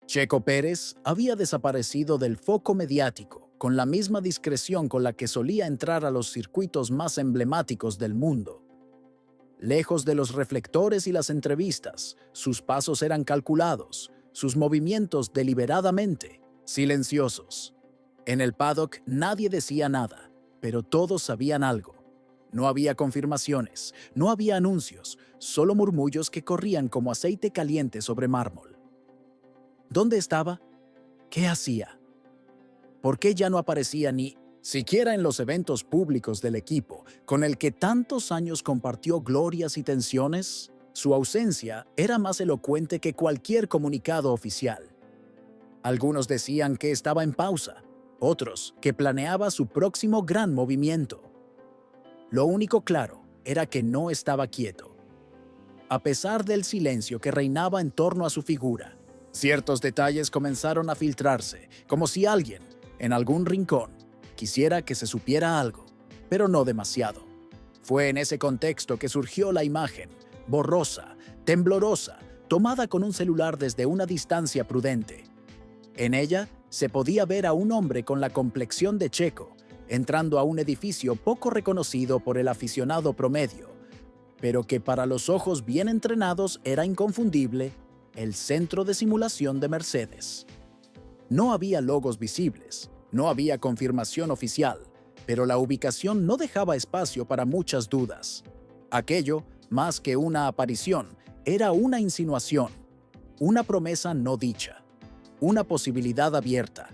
Checo Pérez había desaparecido del foco mediático con la misma discreción con la que solía entrar a los circuitos más emblemáticos del mundo. Lejos de los reflectores y las entrevistas, sus pasos eran calculados, sus movimientos deliberadamente silenciosos. En el paddock nadie decía nada, pero todos sabían algo. No había confirmaciones, no había anuncios, solo murmullos que corrían como aceite caliente sobre mármol. ¿Dónde estaba? ¿Qué hacía? ¿Por qué ya no aparecía ni siquiera en los eventos públicos del equipo, con el que tantos años compartió glorias y tensiones? Su ausencia era más elocuente que cualquier comunicado oficial. Algunos decían que estaba en pausa, otros que planeaba su próximo gran movimiento. Lo único claro era que no estaba quieto. A pesar del silencio que reinaba en torno a su figura, ciertos detalles comenzaron a filtrarse, como si alguien, en algún rincón, quisiera que se supiera algo, pero no demasiado. Fue en ese contexto que surgió la imagen, borrosa, temblorosa, tomada con un celular desde una distancia prudente. En ella se podía ver a un hombre con la complexión de Checo, entrando a un edificio poco reconocido por el aficionado promedio, pero que para los ojos bien entrenados era inconfundible: el centro de simulación de Mercedes. No había logos visibles, no había confirmación oficial, pero la ubicación no dejaba espacio para muchas dudas. Aquello, más que una aparición, era una insinuación, una promesa no dicha, una posibilidad abierta.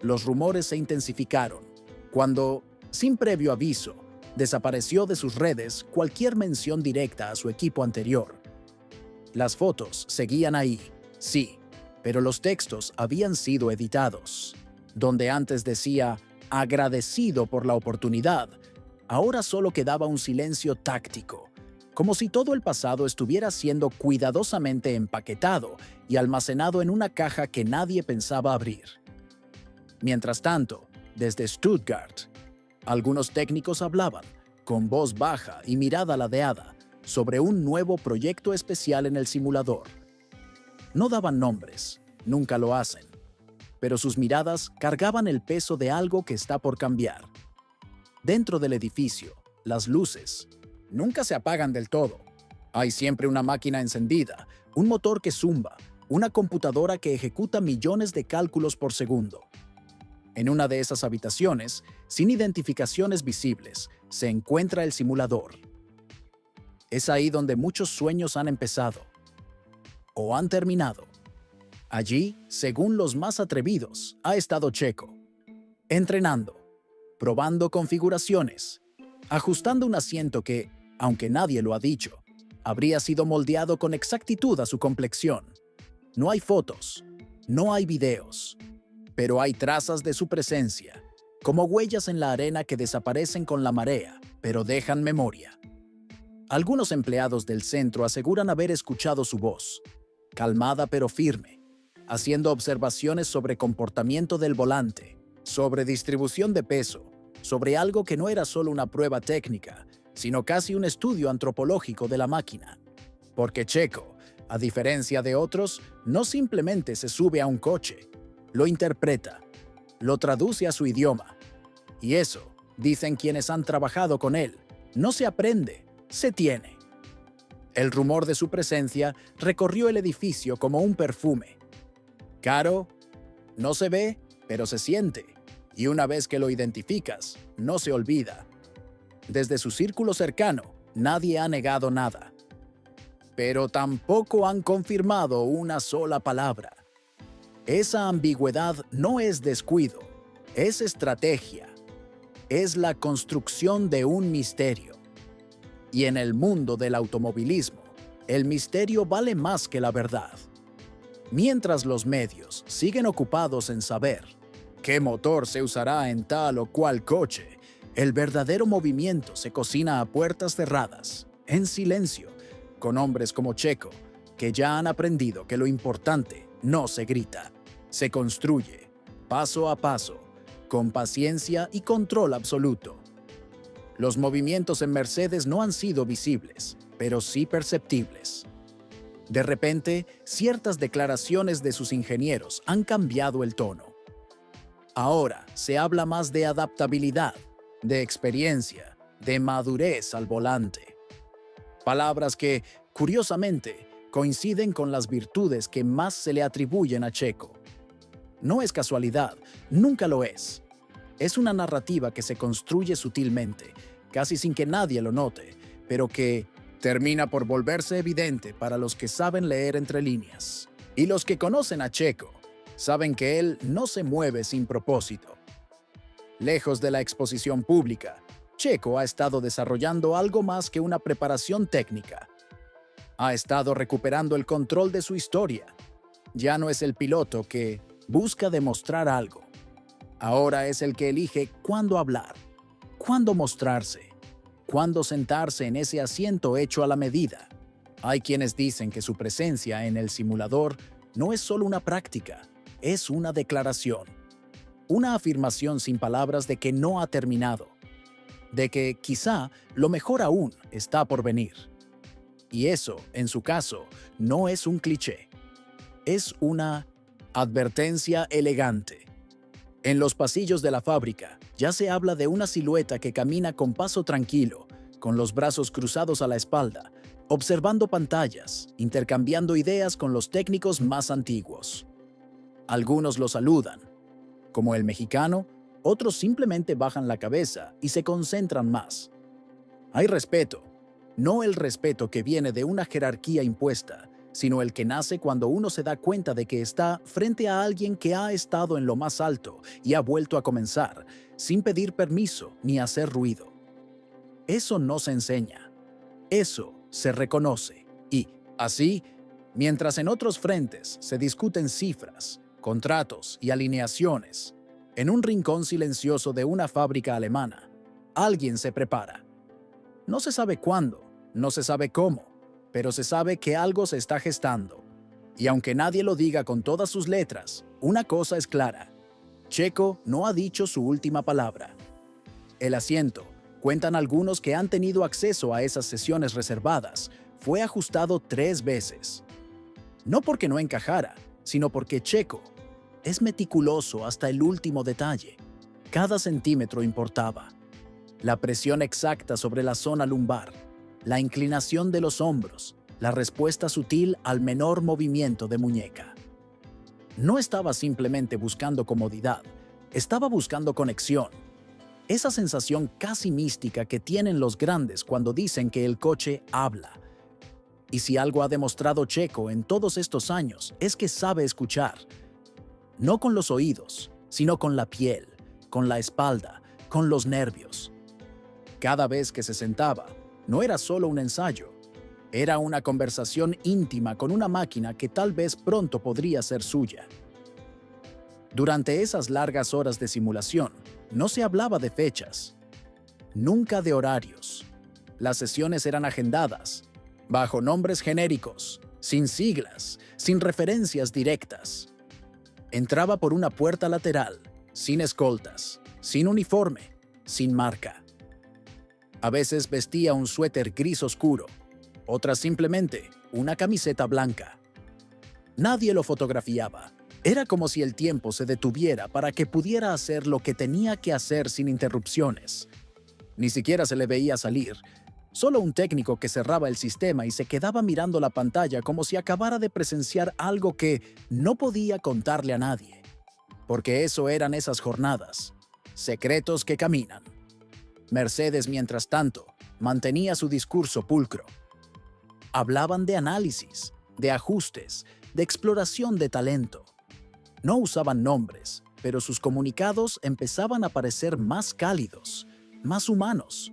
Los rumores se intensificaron cuando, sin previo aviso, desapareció de sus redes cualquier mención directa a su equipo anterior. Las fotos seguían ahí, sí, pero los textos habían sido editados. Donde antes decía agradecido por la oportunidad, ahora solo quedaba un silencio táctico, como si todo el pasado estuviera siendo cuidadosamente empaquetado y almacenado en una caja que nadie pensaba abrir. Mientras tanto, desde Stuttgart, algunos técnicos hablaban, con voz baja y mirada ladeada, sobre un nuevo proyecto especial en el simulador. No daban nombres, nunca lo hacen, pero sus miradas cargaban el peso de algo que está por cambiar. Dentro del edificio, las luces nunca se apagan del todo. Hay siempre una máquina encendida, un motor que zumba, una computadora que ejecuta millones de cálculos por segundo. En una de esas habitaciones, sin identificaciones visibles, se encuentra el simulador. Es ahí donde muchos sueños han empezado o han terminado. Allí, según los más atrevidos, ha estado Checo, entrenando, probando configuraciones, ajustando un asiento que, aunque nadie lo ha dicho, habría sido moldeado con exactitud a su complexión. No hay fotos, no hay videos, pero hay trazas de su presencia, como huellas en la arena que desaparecen con la marea, pero dejan memoria. Algunos empleados del centro aseguran haber escuchado su voz, calmada pero firme, haciendo observaciones sobre comportamiento del volante, sobre distribución de peso, sobre algo que no era solo una prueba técnica, sino casi un estudio antropológico de la máquina. Porque Checo, a diferencia de otros, no simplemente se sube a un coche, lo interpreta, lo traduce a su idioma. Y eso, dicen quienes han trabajado con él, no se aprende, se tiene. El rumor de su presencia recorrió el edificio como un perfume. Caro, no se ve, pero se siente, y una vez que lo identificas, no se olvida. Desde su círculo cercano, nadie ha negado nada. Pero tampoco han confirmado una sola palabra. Esa ambigüedad no es descuido, es estrategia. Es la construcción de un misterio. Y en el mundo del automovilismo, el misterio vale más que la verdad. Mientras los medios siguen ocupados en saber qué motor se usará en tal o cual coche, el verdadero movimiento se cocina a puertas cerradas, en silencio, con hombres como Checo, que ya han aprendido que lo importante no se grita, se construye, paso a paso, con paciencia y control absoluto. Los movimientos en Mercedes no han sido visibles, pero sí perceptibles. De repente, ciertas declaraciones de sus ingenieros han cambiado el tono. Ahora se habla más de adaptabilidad, de experiencia, de madurez al volante. Palabras que, curiosamente, coinciden con las virtudes que más se le atribuyen a Checo. No es casualidad, nunca lo es. Es una narrativa que se construye sutilmente, casi sin que nadie lo note, pero que termina por volverse evidente para los que saben leer entre líneas. Y los que conocen a Checo saben que él no se mueve sin propósito. Lejos de la exposición pública, Checo ha estado desarrollando algo más que una preparación técnica. Ha estado recuperando el control de su historia. Ya no es el piloto que busca demostrar algo. Ahora es el que elige cuándo hablar, cuándo mostrarse, cuándo sentarse en ese asiento hecho a la medida. Hay quienes dicen que su presencia en el simulador no es solo una práctica, es una declaración. Una afirmación sin palabras de que no ha terminado, de que quizá lo mejor aún está por venir. Y eso, en su caso, no es un cliché. Es una advertencia elegante. En los pasillos de la fábrica ya se habla de una silueta que camina con paso tranquilo, con los brazos cruzados a la espalda, observando pantallas, intercambiando ideas con los técnicos más antiguos. Algunos lo saludan, como el mexicano, otros simplemente bajan la cabeza y se concentran más. Hay respeto, no el respeto que viene de una jerarquía impuesta, sino el que nace cuando uno se da cuenta de que está frente a alguien que ha estado en lo más alto y ha vuelto a comenzar, sin pedir permiso ni hacer ruido. Eso no se enseña, eso se reconoce. Y, así, mientras en otros frentes se discuten cifras, contratos y alineaciones, en un rincón silencioso de una fábrica alemana, alguien se prepara. No se sabe cuándo, no se sabe cómo, pero se sabe que algo se está gestando. Y aunque nadie lo diga con todas sus letras, una cosa es clara. Checo no ha dicho su última palabra. El asiento, cuentan algunos que han tenido acceso a esas sesiones reservadas, fue ajustado 3 veces. No porque no encajara, sino porque Checo es meticuloso hasta el último detalle. Cada centímetro importaba. La presión exacta sobre la zona lumbar, la inclinación de los hombros, la respuesta sutil al menor movimiento de muñeca. No estaba simplemente buscando comodidad, estaba buscando conexión. Esa sensación casi mística que tienen los grandes cuando dicen que el coche habla. Y si algo ha demostrado Checo en todos estos años es que sabe escuchar. No con los oídos, sino con la piel, con la espalda, con los nervios. Cada vez que se sentaba, no era solo un ensayo, era una conversación íntima con una máquina que tal vez pronto podría ser suya. Durante esas largas horas de simulación, no se hablaba de fechas, nunca de horarios. Las sesiones eran agendadas, bajo nombres genéricos, sin siglas, sin referencias directas. Entraba por una puerta lateral, sin escoltas, sin uniforme, sin marca. A veces vestía un suéter gris oscuro, otras simplemente una camiseta blanca. Nadie lo fotografiaba. Era como si el tiempo se detuviera para que pudiera hacer lo que tenía que hacer sin interrupciones. Ni siquiera se le veía salir. Solo un técnico que cerraba el sistema y se quedaba mirando la pantalla como si acabara de presenciar algo que no podía contarle a nadie. Porque eso eran esas jornadas. Secretos que caminan. Mercedes, mientras tanto, mantenía su discurso pulcro. Hablaban de análisis, de ajustes, de exploración de talento. No usaban nombres, pero sus comunicados empezaban a parecer más cálidos, más humanos.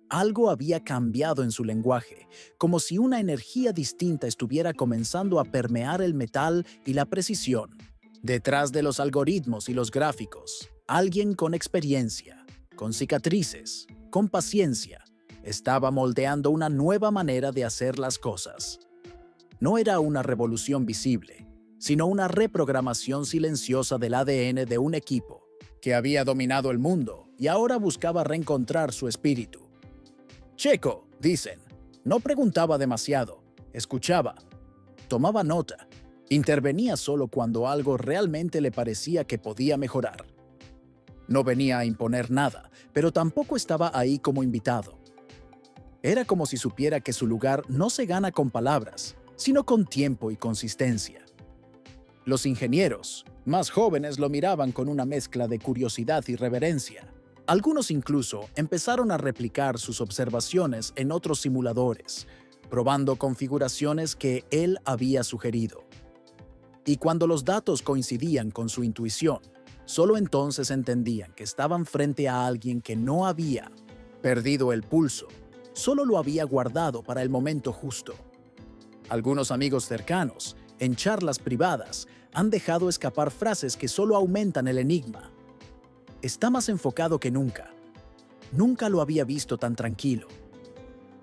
Algo había cambiado en su lenguaje, como si una energía distinta estuviera comenzando a permear el metal y la precisión. Detrás de los algoritmos y los gráficos, alguien con experiencia, con cicatrices, con paciencia, estaba moldeando una nueva manera de hacer las cosas. No era una revolución visible, sino una reprogramación silenciosa del ADN de un equipo que había dominado el mundo y ahora buscaba reencontrar su espíritu. Checo, dicen, no preguntaba demasiado, escuchaba. tomaba nota. Intervenía solo cuando algo realmente le parecía que podía mejorar. No venía a imponer nada, pero tampoco estaba ahí como invitado. Era como si supiera que su lugar no se gana con palabras, sino con tiempo y consistencia. Los ingenieros, más jóvenes, lo miraban con una mezcla de curiosidad y reverencia. Algunos incluso empezaron a replicar sus observaciones en otros simuladores, probando configuraciones que él había sugerido. Y cuando los datos coincidían con su intuición, solo entonces entendían que estaban frente a alguien que no había perdido el pulso, solo lo había guardado para el momento justo. Algunos amigos cercanos, en charlas privadas, han dejado escapar frases que solo aumentan el enigma. Está más enfocado que nunca. Nunca lo había visto tan tranquilo.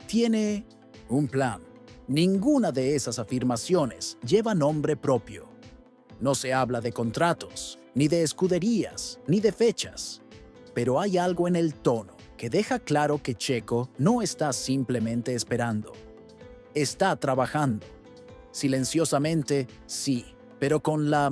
Tiene un plan. Ninguna de esas afirmaciones lleva nombre propio. No se habla de contratos, ni de escuderías, ni de fechas. Pero hay algo en el tono que deja claro que Checo no está simplemente esperando. Está trabajando. Silenciosamente, sí, pero con la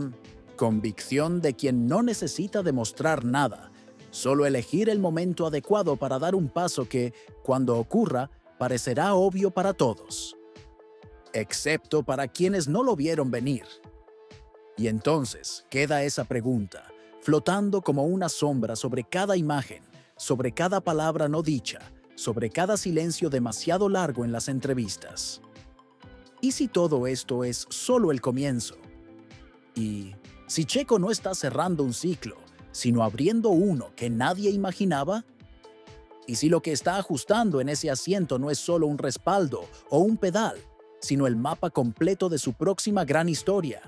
convicción de quien no necesita demostrar nada, solo elegir el momento adecuado para dar un paso que, cuando ocurra, parecerá obvio para todos, excepto para quienes no lo vieron venir. Y entonces queda esa pregunta, flotando como una sombra sobre cada imagen, sobre cada palabra no dicha, sobre cada silencio demasiado largo en las entrevistas. ¿Y si todo esto es solo el comienzo? ¿Y si Checo no está cerrando un ciclo, sino abriendo uno que nadie imaginaba? ¿Y si lo que está ajustando en ese asiento no es solo un respaldo o un pedal, sino el mapa completo de su próxima gran historia?